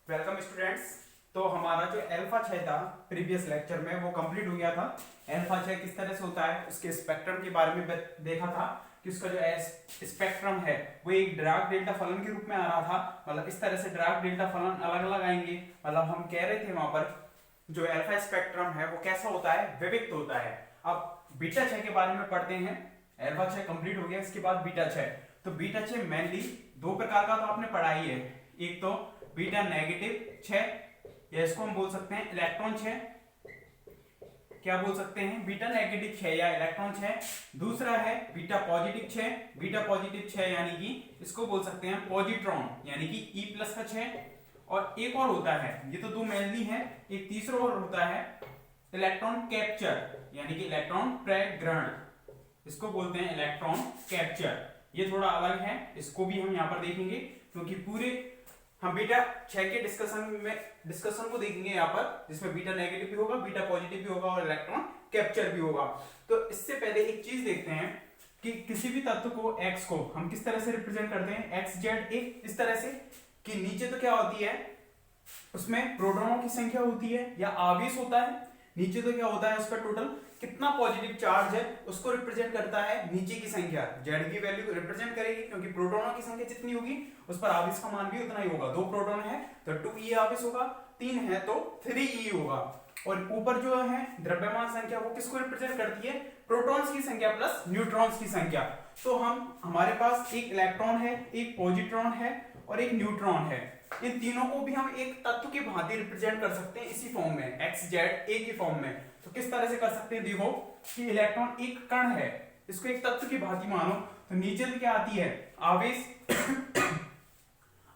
Welcome students. तो हमारा जो अल्फा 6 था प्रीवियस लेक्चर में वो कंप्लीट हो गया था। अल्फा 6 किस तरह से होता है उसके स्पेक्ट्रम के बारे में देखा था कि उसका जो स्पेक्ट्रम है वो एक डार्क डेल्टा फलन के रूप में आ रहा था। मतलब इस तरह से डार्क डेल्टा फलन अलग अलग आएंगे। मतलब हम कह रहे थे वहां पर जो अल्फा स्पेक्ट्रम है वो कैसा होता है, विविक्त होता है। अब बीटा 6 के बारे में पढ़ते हैं। अल्फा 6 कंप्लीट हो गया, इसके बाद बीटा 6। तो बीटा 6 मेनली दो प्रकार का तो आपने पढ़ा ही है। एक तो बीटा नेगेटिव 6 या इसको हम बोल सकते हैं इलेक्ट्रॉन 6। क्या बोल सकते हैं? बीटा नेगेटिव 6 या इलेक्ट्रॉन 6। दूसरा है बीटा पॉजिटिव 6। बीटा पॉजिटिव 6 यानी कि इसको बोल सकते हैं पॉजिट्रॉन यानी कि ई प्लस का 6। और एक और होता है, ये तो दो मेनली है, एक तीसरा और होता है इलेक्ट्रॉन कैप्चर यानी कि इलेक्ट्रॉन प्रग्रहण। इसको बोलते हैं इलेक्ट्रॉन कैप्चर। ये थोड़ा अलग है, इसको भी हम यहाँ पर देखेंगे क्योंकि पूरे हम बीटा 6 के डिस्कशन को देखेंगे यहाँ पर, जिसमें बीटा नेगेटिव भी होगा, बीटा पॉजिटिव भी होगा और इलेक्ट्रॉन कैप्चर भी होगा। तो इससे पहले एक चीज देखते हैं कि किसी भी तत्व को x को हम किस तरह से रिप्रेजेंट करते हैं, x z एक इस तरह से कि नीचे तो क्या होती है, उसमें प्रोटॉनों की संख्या होती है या आवेश होता है। नीचे तो क्या होता है, उसका टोटल कितना पॉजिटिव चार्ज है उसको रिप्रेजेंट करता है नीचे की संख्या, z की वैल्यू को रिप्रेजेंट करेगी क्योंकि प्रोटॉनों की संख्या जितनी होगी उस पर आवेश का मान भी उतना ही होगा। 2 प्रोटॉन है तो 2e आवेश होगा, 3 है तो 3e होगा। और ऊपर जो है द्रव्यमान संख्या वो किसको रिप्रेजेंट करती है, प्रोटॉन्स की संख्या प्लस न्यूट्रॉन्स की संख्या। तो हमारे पास एक इलेक्ट्रॉन है, एक पॉजिट्रॉन है और एक न्यूट्रॉन है। इन तीनों को भी हम एक तत्व की भांति रिप्रेजेंट कर सकते हैं इसी फॉर्म में, x z a की फॉर्म में। तो किस तरह से कर सकते हैं, देखो कि इलेक्ट्रॉन एक कण है, इसको एक तत्व की भांति मानो तो नीचे तो क्या आती है, आवेश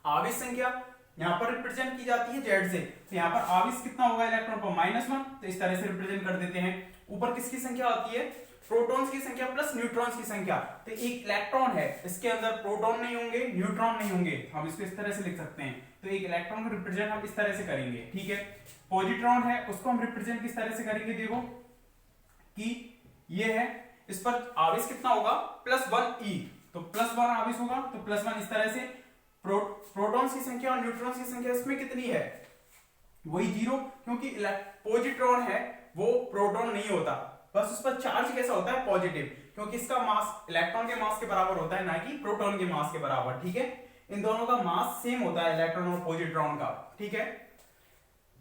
आवेश संख्या यहां पर रिप्रेजेंट की जाती है z से। तो यहां पर आवेश कितना होगा इलेक्ट्रॉन पर, -1। तो इस तरह से रिप्रेजेंट कर देते हैं। ऊपर किसकी संख्या आती है, प्रोटॉन्स की संख्या प्लस न्यूट्रॉन्स की संख्या। तो एक इलेक्ट्रॉन है, इसके अंदर प्रोटॉन नहीं होंगे, न्यूट्रॉन नहीं होंगे, हम इसको इस तरह से लिख सकते हैं। तो एक इलेक्ट्रॉन को रिप्रेजेंट हम इस तरह से करेंगे, ठीक है। पॉजिट्रॉन है, उसको हम रिप्रेजेंट किस तरह से करेंगे, देखो कि ये है, इस पर आवेश कितना होगा, +1e। तो +1 आवेश होगा, तो +1 इस तरह से। प्रोटॉन्स की संख्या और न्यूट्रॉन्स की संख्या इसमें कितनी है, वही 0, क्योंकि पॉजिट्रॉन है वो प्रोटॉन नहीं होता, बस उस पर चार्ज कैसा होता है, पॉजिटिव, क्योंकि इसका मास इलेक्ट्रॉन के मास के बराबर होता है ना कि प्रोटॉन के मास के बराबर, ठीक है। इन दोनों का मास सेम होता है, इलेक्ट्रॉन और पॉजिट्रॉन का, ठीक है,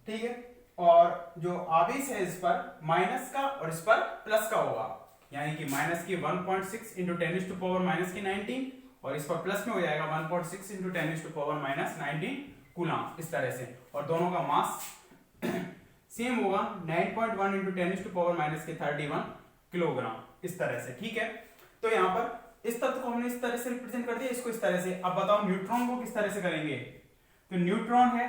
ठीक है। और जो आवेश है इस पर माइनस का और इस पर प्लस का होगा, यानी कि माइनस की 1.6 इंटू 10⁻⁻⁻19 और इस पर प्लस में हो जाएगा 1.6 इंटू 10⁻⁻⁻19 कूलम, इस तरह से। और दोनों का मास सेम होगा 9.1 इंटू 10⁻⁻31 किलोग्राम, इस तरह से, ठीक है। तो यहाँ पर इस तत्व को हमने इस तरह से रिप्रेजेंट कर दिया, इसको इस तरह से। अब बताओ न्यूट्रॉन को किस तरह से करेंगे। तो न्यूट्रॉन है,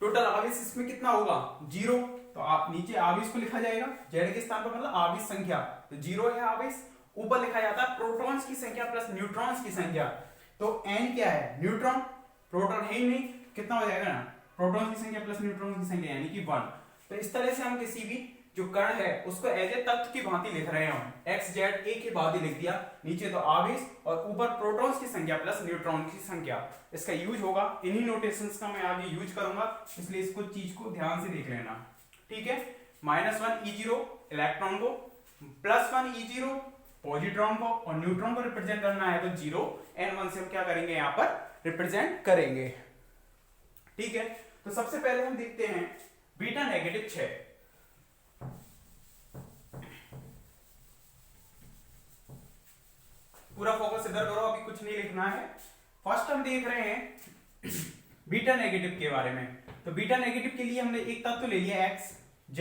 टोटल आवेश इसमें कितना होगा, 0। तो आप नीचे आवेश को लिखा जाएगा z के स्थान पर, मतलब आवेश संख्या, तो 0 है आवेश। ऊपर लिखा जाता है प्रोटॉन्स की संख्या प्लस न्यूट्रॉन्स की संख्या। तो n क्या है, न्यूट्रॉन, प्रोटॉन है ही नहीं, कितना हो जाएगा ना, प्रोटॉन की संख्या प्लस न्यूट्रॉन की संख्या यानी कि 1। तो इस तरह से हम किसी भी जो कण है उसको एज ए तत्व की भांति लिख रहे हैं, हम x z a की भांति लिख दिया। नीचे तो आवेश और ऊपर प्रोटॉन्स की संख्या प्लस न्यूट्रॉन की संख्या। इसका यूज होगा, इन्हीं नोटेशंस का मैं आगे यूज करूंगा, इसलिए इसको चीज को ध्यान से देख लेना, ठीक है। -1e0 इलेक्ट्रॉन को, +1e0 पॉजिट्रॉन को, और न्यूट्रॉन को रिप्रेजेंट करना है तो 0 n1 से हम क्या करेंगे, यहां पर रिप्रेजेंट करेंगे, ठीक है। तो सबसे पहले हम देखते हैं बीटा नेगेटिव 6। पूरा फोकस इधर करो, अभी कुछ नहीं लिखना है। फर्स्ट हम देख रहे हैं बीटा नेगेटिव के बारे में। तो बीटा नेगेटिव के लिए हमने एक तत्व ले लिया x z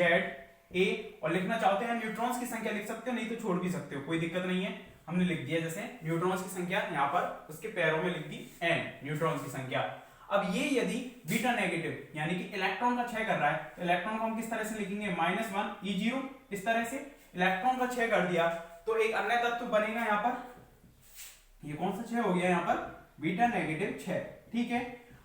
a, और लिखना चाहते हैं न्यूट्रॉन्स की संख्या लिख सकते हो, नहीं तो छोड़ भी सकते हो, कोई दिक्कत नहीं है। हमने लिख दिया जैसे न्यूट्रॉन्स की संख्या यहाँ पर उसके पैरों में लिख दी n, न्यूट्रॉन्स की संख्या। अब ये यदि बीटा नेगेटिव यानी कि इलेक्ट्रॉन का क्षय कर रहा है तो इलेक्ट्रॉन को हम किस तरह से लिखेंगे, -1e0 इस तरह से। इलेक्ट्रॉन का क्षय कर दिया तो एक अन्य तत्व बनेगा यहाँ पर, ये कौन सा 6 हो गया यहाँ पर, बीटा नेगेटिव 6, ठीक है।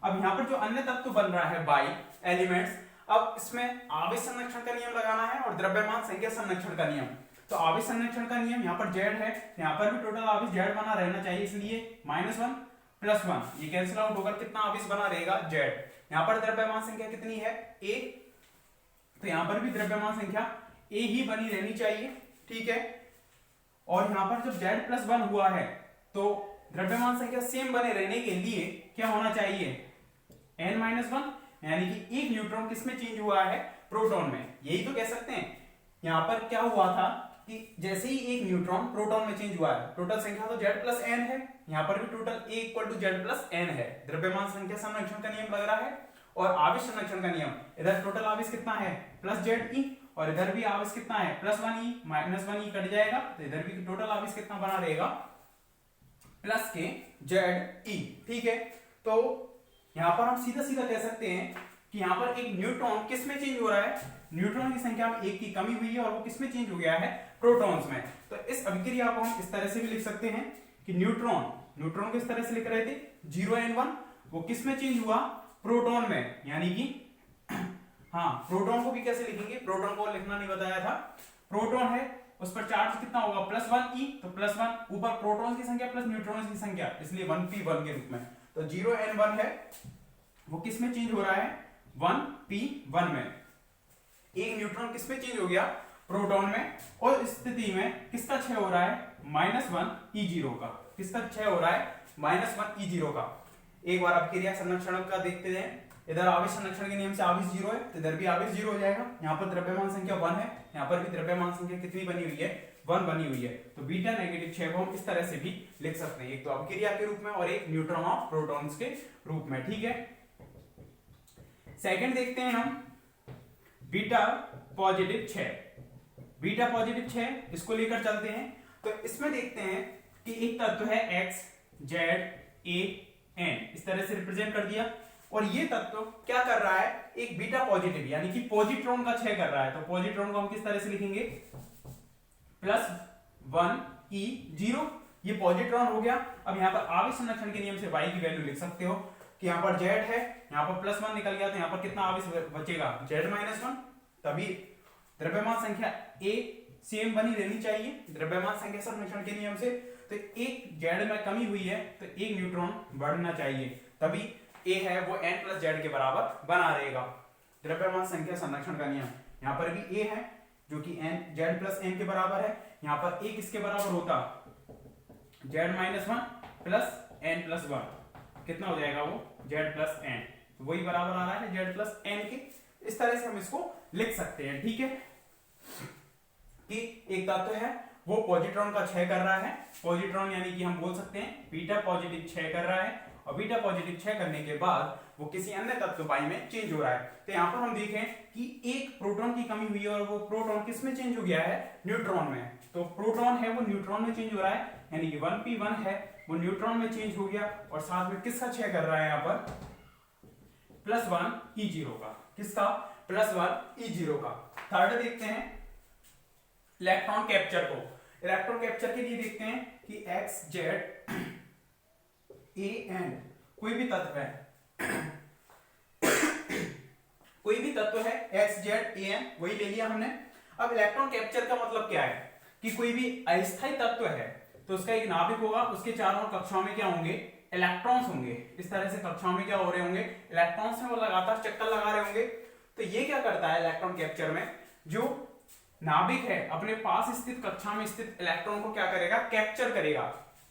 अब यहाँ पर जो अन्य तत्व बन रहा है बाई एलिमेंट्स, अब इसमें आवेश संरक्षण का नियम लगाना है और द्रव्यमान संख्या संरक्षण का नियम। तो आवेश संरक्षण का नियम यहाँ पर z है, यहाँ पर भी टोटल आवेश z बना रहना चाहिए, इसलिए -1 +1, ये कैंसिल आउट होकर कितना आवेश बना रहेगा z। यहाँ पर द्रव्यमान संख्या कितनी है a, तो यहाँ पर भी द्रव्यमान संख्या a ही बनी रहनी चाहिए, ठीक है। और यहाँ पर जब z+1 हुआ है तो द्रव्यमान संख्या सेम बने रहने के लिए क्या होना चाहिए, n-1, यानी कि एक न्यूट्रॉन किसमें चेंज हुआ है, प्रोटॉन में। यही तो कह सकते हैं। यहाँ पर क्या हुआ था कि जैसे ही एक न्यूट्रॉन प्रोटॉन में चेंज हुआ है, टोटल संख्या तो z+n है, यहाँ पर भी टोटल a = z+n है। द्रव्यमान संख्या संरक्षण का नियम लग रहा है और आवेश संरक्षण का नियम, इधर टोटल आवेश कितना है +ze और इधर भी आवेश कितना है +1e, -1e कट जाएगा तो इधर भी टोटल आवेश कितना बना रहेगा +kze, ठीक है। तो यहाँ पर हम सीधा सीधा कह सकते हैं कि यहाँ पर एक न्यूट्रॉन किस में चेंज हो रहा है, न्यूट्रॉन की संख्या में एक की कमी हुई है और वो किस में चेंज हो गया है, प्रोटॉन्स में। तो इस अभिक्रिया को हम इस तरह से भी लिख सकते हैं कि न्यूट्रॉन को इस तरह से लिख रहे थे 0n1, वो किस में चेंज हुआ, प्रोटॉन में, यानी कि हाँ प्रोटॉन को भी कैसे लिखेंगे, प्रोटॉन को लिखना नहीं बताया था। प्रोटॉन है उस पर चार्ज कितना होगा +1e, तो +1 ऊपर प्रोटॉन्स की संख्या प्लस न्यूट्रॉन्स की संख्या, इसलिए 1p1 के रूप में। तो 0n1 है वो किस में चेंज हो रहा है 1p1 में। एक न्यूट्रॉन किस में चेंज हो गया, प्रोटॉन में। और इस स्थिति में किसका क्षय हो रहा है -1e0 का, किसका क्षय हो रहा है -1e0 का। एक बार अभिक्रिया संरक्षण का देखते हैं। इधर आवेश संरक्षण के नियम से आवेश 0 है तो इधर भी आवेश 0 हो जाएगा। यहाँ पर द्रव्यमान संख्या 1 है, यहाँ पर भी द्रव्यमान संख्या कितनी बनी हुई है 1 बनी हुई है। तो बीटा नेगेटिव क्षय को हम इस तरह से भी लिख सकते हैं, एक तो अभिक्रिया के रूप में और एक न्यूट्रॉन ऑफ प्रोटॉन्स के रूप में, ठीक है। सेकंड देखते हैं हम बीटा पॉजिटिव क्षय। बीटा पॉजिटिव क्षय इसको लेकर चलते हैं। तो इसमें देखते हैं कि एक तत्व है x, z, a, n, इस तरह से रिप्रेजेंट कर दिया। और ये तत्व क्या कर रहा है, एक बीटा पॉजिटिव यानी कि पॉजिट्रॉन का क्षय कर रहा है। तो पॉजिट्रॉन को हम किस तरह से लिखेंगे +1e0, ये पॉजिट्रॉन हो गया। अब यहाँ पर आवेश संरक्षण के नियम से y की वैल्यू लिख सकते हो कि यहाँ पर z है, यहाँ पर +1 निकल गया तो यहाँ पर कितना आवेश बचेगा z-1। तभी द्रव्यमान संख्या a सेम बनी रहनी चाहिए द्रव्यमान संख्या संरक्षण के नियम से। तो एक z में कमी हुई है तो एक न्यूट्रॉन बढ़ना चाहिए, तभी a है वो n+z के बराबर बना रहेगा। द्रव्यमान संख्या संरक्षण का नियम, यहाँ पर भी a है जो कि z+n के बराबर है। यहाँ पर a किसके बराबर होता z-1 + n+1, कितना हो जाएगा वो z+n, तो वही बराबर आ रहा है z+n के। इस तरह से हम इसको लिख सकते हैं, ठीक है, कि एक तत्व है वो पॉजिट्रॉन का क्षय कर रहा है। पॉजिट्रॉन यानी कि हम बोल सकते हैं बीटा पॉजिटिव क्षय कर रहा है और बीटा पॉजिटिव क्षय करने के बाद वो किसी अन्य तत्व पाई में चेंज हो रहा है। तो यहाँ पर हम देखें कि एक प्रोटॉन की कमी हुई है और वो प्रोटॉन किस में चेंज हो गया है, न्यूट्रॉन में। तो प्रोटॉन है वो न्यूट्रॉन में चेंज हो रहा है, यानी कि 1p1 है वो न्यूट्रॉन में चेंज हो गया और साथ में किसका क्षय कर रहा है यहाँ पर +1e0 का, किसका +1e0 का। थर्ड देखते हैं इलेक्ट्रॉन कैप्चर को। इलेक्ट्रॉन कैप्चर के लिए देखते हैं कि x, z, a, n कोई भी तत्व है कोई भी तत्व है x, z, a, n वही ले लिया हमने। अब इलेक्ट्रॉन कैप्चर का मतलब क्या है कि कोई भी अस्थायी तत्व है तो उसका एक नाभिक होगा, उसके चारों ओर कक्षाओं में क्या होंगे, इलेक्ट्रॉन्स होंगे। इस तरह से कक्षाओं में क्या हो रहे होंगे, इलेक्ट्रॉन्स में वो लगातार चक्कर लगा रहे होंगे। तो ये क्या करता है इलेक्ट्रॉन कैप्चर में, जो नाभिक है अपने पास स्थित कक्षा में स्थित इलेक्ट्रॉन को क्या करेगा, कैप्चर करेगा।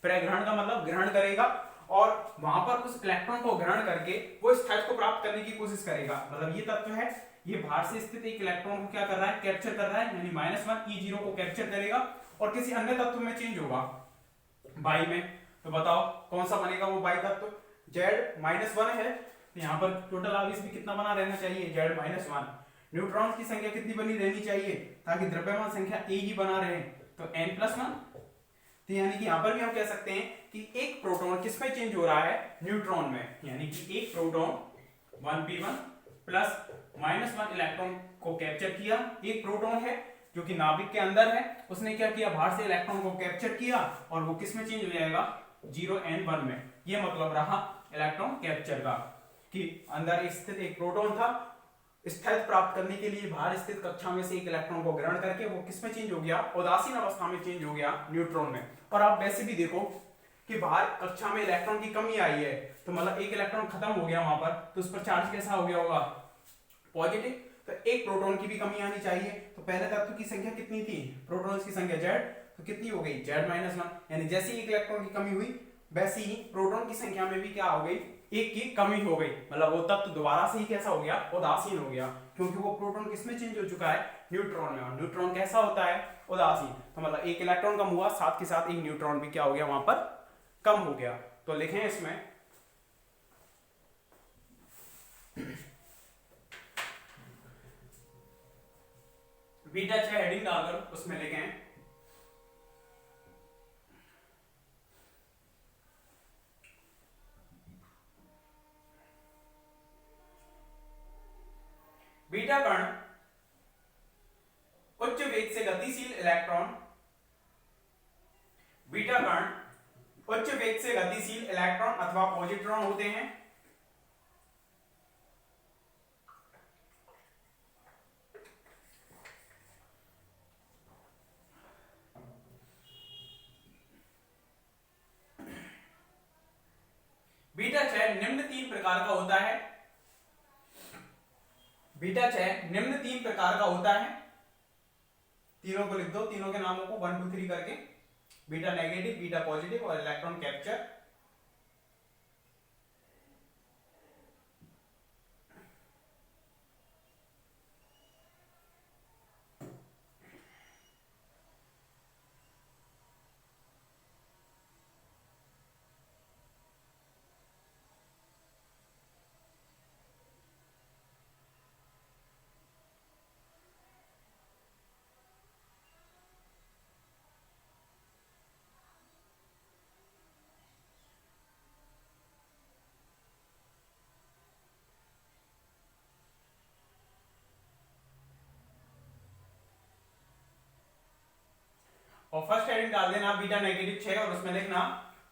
प्रग्रहण का मतलब ग्रहण करेगा और वहां पर उस इलेक्ट्रॉन को ग्रहण करके वो स्थायित्व को प्राप्त करने की कोशिश करेगा। मतलब ये तत्व है, ये बाहर से स्थित एक इलेक्ट्रॉन को क्या कर रहा है, कैप्चर कर रहा है, यानी -1e0 को कैप्चर करेगा और किसी अन्य तत्व में चेंज होगा बाई में। तो बताओ कौन सा बनेगा वो बाई तत्व, z-1 है तो यहाँ पर टोटल आवेश भी कितना बना रहना चाहिए, z-1। न्यूट्रॉन की संख्या कितनी बनी रहनी चाहिए ताकि द्रव्यमान संख्या a ही बना रहे, तो n+1। तो यानी कि यहाँ पर भी हम कह सकते हैं कि एक प्रोटॉन किसमें चेंज हो रहा है, न्यूट्रॉन में। यानी कि एक प्रोटॉन 1p1 + -1 इलेक्ट्रॉन को कैप्चर किया। एक प्रोटॉन है जो कि नाभिक के अंदर है, उसने क्या किया, बाहर से इलेक्ट्रॉन को कैप्चर किया और वो किसमें चेंज हो जाएगा, 0n1 में। ये मतलब रहा इलेक्ट्रॉन कैप्चर का कि अंदर स्थित एक प्रोटॉन था, स्थायित्व प्राप्त करने के लिए बाहर स्थित कक्षा में से एक इलेक्ट्रॉन को ग्रहण करके वो किसमें चेंज हो गया, उदासीन अवस्था में चेंज हो गया, न्यूट्रॉन में। और आप वैसे भी देखो कि बाहर कक्षा में इलेक्ट्रॉन की कमी आई है, तो मतलब एक इलेक्ट्रॉन खत्म हो गया वहां पर, तो उस पर चार्ज कैसा हो गया होगा, पॉजिटिव। तो एक प्रोटॉन की भी कमी आनी चाहिए। तो पहले तत्व की संख्या कितनी थी, प्रोटॉन्स की संख्या Z, तो कितनी हो गई Z-1, यानी जैसे ही एक इलेक्ट्रॉन की कमी हुई वैसे ही प्रोटॉन की संख्या में भी क्या हो गई, एक की कमी हो गई, मतलब वो तत्व दोबारा से ही कैसा हो गया, उदासीन हो गया, क्योंकि वो प्रोटॉन किसमें चेंज हो चुका है, न्यूट्रॉन में। और न्यूट्रॉन कैसा होता है, उदासीन। तो मतलब एक इलेक्ट्रॉन कम हुआ, साथ के साथ एक न्यूट्रॉन भी क्या हो गया वहां पर, कम हो गया। तो लिखें इसमें बीटा 6 हेडिंग डालकर उसमें लिखें बीटा कण उच्च वेग से गतिशील इलेक्ट्रॉन, बीटा कण उच्च वेग से गतिशील इलेक्ट्रॉन अथवा पॉजिट्रॉन होते हैं। बीटा 6 निम्न 3 प्रकार का होता है, बीटा 6 निम्न 3 प्रकार का होता है। तीनों को लिख दो, तीनों के नामों को 1 2 3 करके, बीटा नेगेटिव, बीटा पॉजिटिव और इलेक्ट्रॉन कैप्चर। और फर्स्ट हेडिंग डाल देना बीटा नेगेटिव 6 और उसमें लिखना,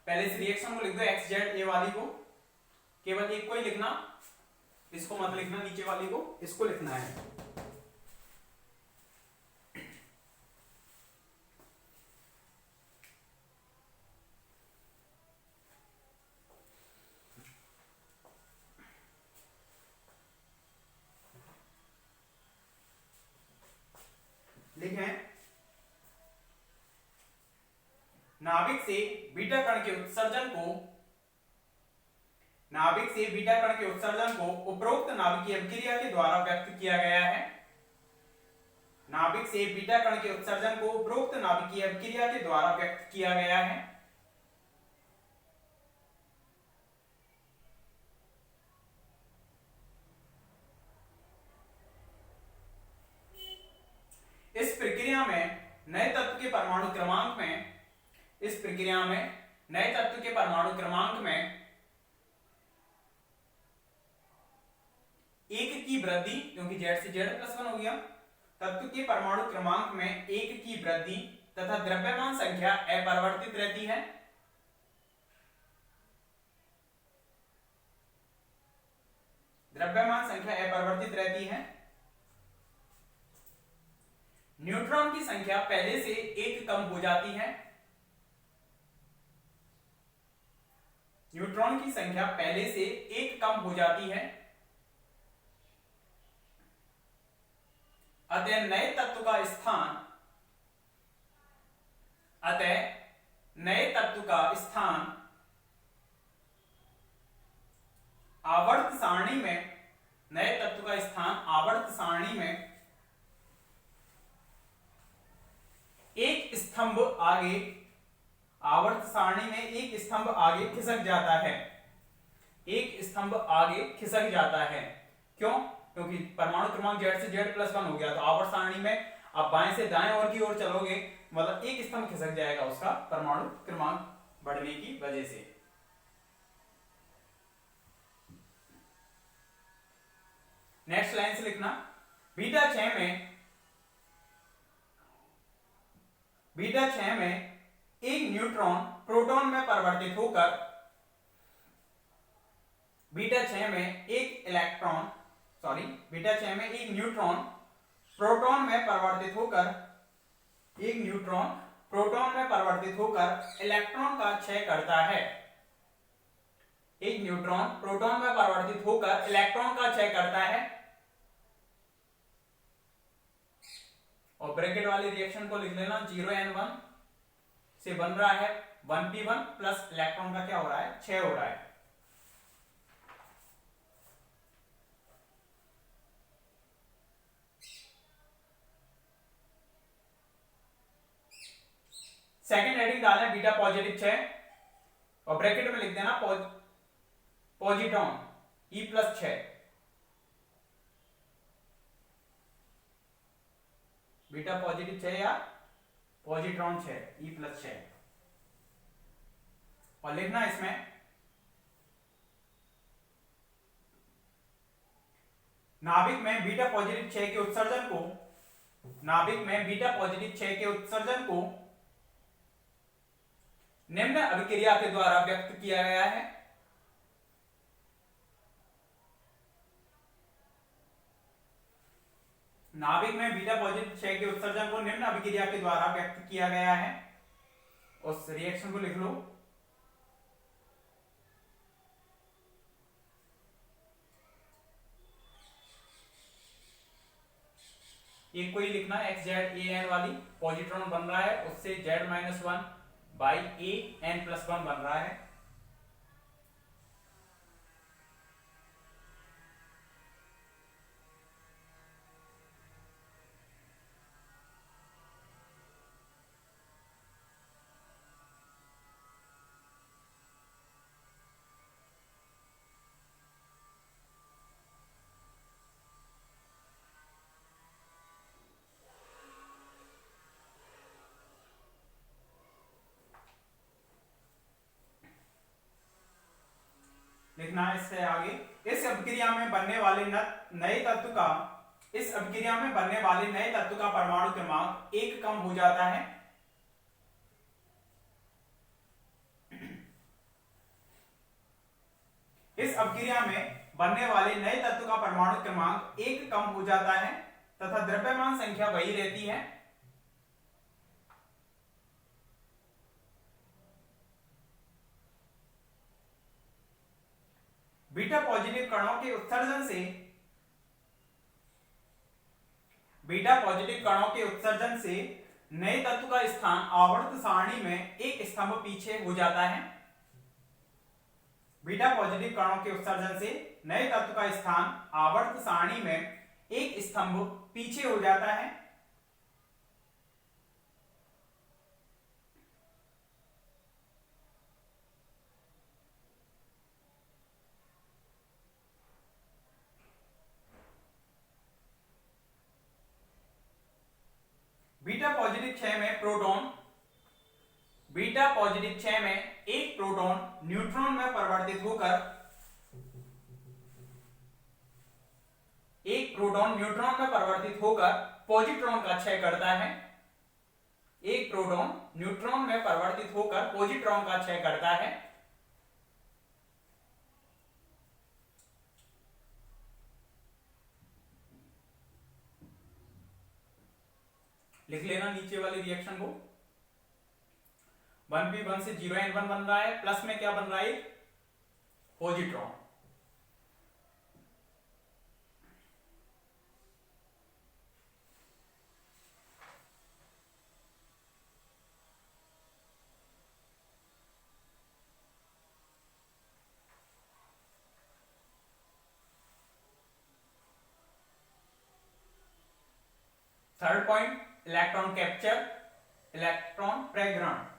पहले इस रिएक्शन को लिख दो XZ, ए वाली को, केवल एक को ही लिखना, इसको मत लिखना, नीचे वाली को, इसको लिखना है। लिखें नाभिक से बीटा कण के उत्सर्जन को, नाभिक से बीटा कण के उत्सर्जन को उपरोक्त नाभिकीय अभिक्रिया के द्वारा व्यक्त किया गया है। नाभिक से बीटा कण के उत्सर्जन को उपरोक्त नाभिकीय अभिक्रिया के द्वारा व्यक्त किया गया है। इस प्रक्रिया में नए तत्व के परमाणु क्रमांक में, इस प्रक्रिया में नए तत्व के परमाणु क्रमांक में एक की वृद्धि, क्योंकि Z से Z+1 हो गया, तत्व के परमाणु क्रमांक में एक की वृद्धि तथा द्रव्यमान संख्या अपरिवर्तित रहती है। द्रव्यमान संख्या अपरिवर्तित रहती है। न्यूट्रॉन की संख्या पहले से एक कम हो जाती है। न्यूट्रॉन की संख्या पहले से एक कम हो जाती है। अतः नए तत्व का स्थान, अतः नए तत्व का स्थान आवर्त सारणी में, नए तत्व का स्थान आवर्त सारणी में एक स्तंभ आगे, आवर्त सारणी में एक स्तंभ आगे खिसक जाता है, एक स्तंभ आगे खिसक जाता है। क्यों? क्योंकि परमाणु क्रमांक Z से Z+1 हो गया, तो आवर्त सारणी में आप बाएं से दाएं ओर की ओर चलोगे, मतलब एक स्तंभ खिसक जाएगा उसका परमाणु क्रमांक बढ़ने की वजह से। नेक्स्ट लाइन से लिखना, बीटा 6 में, बीटा 6 में एक न्यूट्रॉन प्रोटॉन में परिवर्तित होकर, बीटा 6 में एक इलेक्ट्रॉन, सॉरी, बीटा 6 में एक न्यूट्रॉन प्रोटॉन में परिवर्तित होकर, एक न्यूट्रॉन प्रोटॉन में परिवर्तित होकर इलेक्ट्रॉन का क्षय करता है। एक न्यूट्रॉन प्रोटॉन में परिवर्तित होकर इलेक्ट्रॉन का क्षय करता है और ब्रैकेट वाली रिएक्शन को लिख लेना 0n1 से बन रहा है 1p1 प्लस इलेक्ट्रॉन का क्या हो रहा है, क्षय हो रहा है। सेकेंड हेडिंग डालना है बीटा पॉजिटिव 6 और ब्रैकेट में लिख देना पॉजिट्रॉन E+6। बीटा पॉजिटिव 6 या पॉजिट्रॉन 6 E+6 और लिखना इसमें नाभिक में बीटा पॉजिटिव 6 के उत्सर्जन को निम्न अभिक्रिया के द्वारा व्यक्त किया गया है। नाभिक में बीटा पॉजिटिव 6 के उत्सर्जन को निम्न अभिक्रिया के द्वारा व्यक्त किया गया है। उस रिएक्शन को लिख लो। एक को ही लिखना है XZAN वाली पॉजिट्रॉन बन रहा है, उससे Z-1 बाई AN+1 बन रहा है। लिखना है इससे आगे, इस अभिक्रिया में बनने वाले नए तत्व का परमाणु क्रमांक 1 कम हो जाता है। इस अभिक्रिया में बनने वाले नए तत्व का परमाणु क्रमांक 1 कम हो जाता है तथा द्रव्यमान संख्या वही रहती है। बीटा पॉजिटिव कणों के उत्सर्जन से नए तत्व का स्थान आवर्त सारणी में एक स्तंभ पीछे हो जाता है। बीटा पॉजिटिव कणों के उत्सर्जन से नए तत्व का स्थान आवर्त सारणी में एक स्तंभ पीछे हो जाता है। बीटा पॉजिटिव 6 में एक प्रोटॉन न्यूट्रॉन में परिवर्तित होकर पॉजिट्रॉन का क्षय करता है। एक प्रोटॉन न्यूट्रॉन में परिवर्तित होकर पॉजिट्रॉन का क्षय करता है। लिख लेना नीचे वाली रिएक्शन को। 1p1 से 0n1 बन रहा है, प्लस में क्या बन रहा है, positron. Third point, electron capture, electron प्रग्रहण।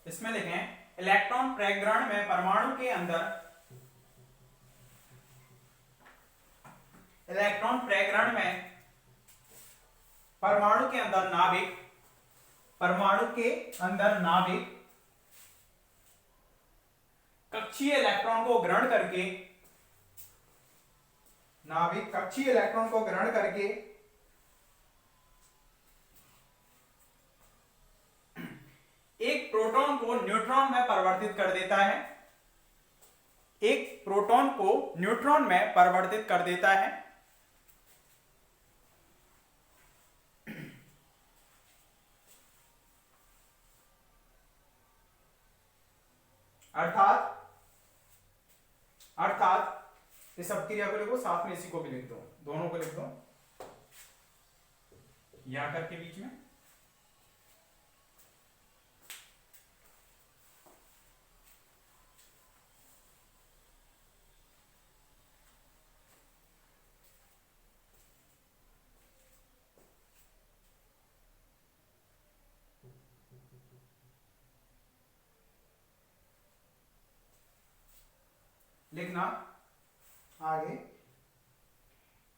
इसमें लिखें इलेक्ट्रॉन प्रग्रहण में परमाणु के अंदर नाभिक कक्षीय इलेक्ट्रॉन को ग्रहण करके एक प्रोटॉन को न्यूट्रॉन में परिवर्तित कर देता है। अर्थात इस अपक्रिया को लिखो, साथ में इसी को भी लिख दो, दोनों को लिख दो या करके बीच में। लिखना आगे,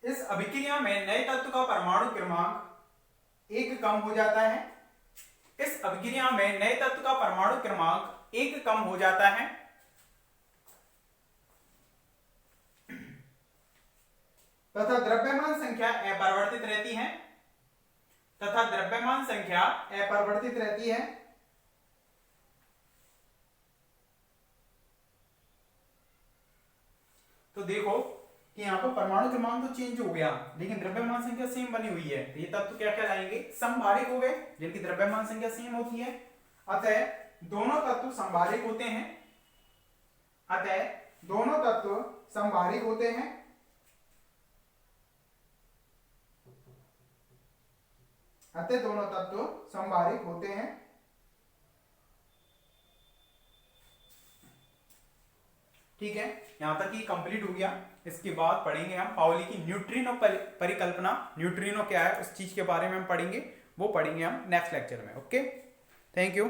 इस अभिक्रिया में नए तत्व का परमाणु क्रमांक 1 कम हो जाता है। इस अभिक्रिया में नए तत्व का परमाणु क्रमांक 1 कम हो जाता है तथा द्रव्यमान संख्या अपरिवर्तित रहती है। तो देखो कि यहाँ पर परमाणु क्रमांक तो चेंज हो गया लेकिन द्रव्यमान संख्या सेम बनी हुई है, तो ये तत्व क्या कहलाएंगे? समभारिक हो गए, जिनकी द्रव्यमान संख्या सेम होती है। अतः दोनों तत्व समभारिक होते हैं। दोनों तत्व समभारिक होते हैं। ठीक है, यहां तक ही कंप्लीट हो गया। इसके बाद पढ़ेंगे हम पाउली की न्यूट्रिनो परिकल्पना। न्यूट्रिनो क्या है उस चीज के बारे में हम पढ़ेंगे, वो पढ़ेंगे हम नेक्स्ट लेक्चर में। Okay, thank you.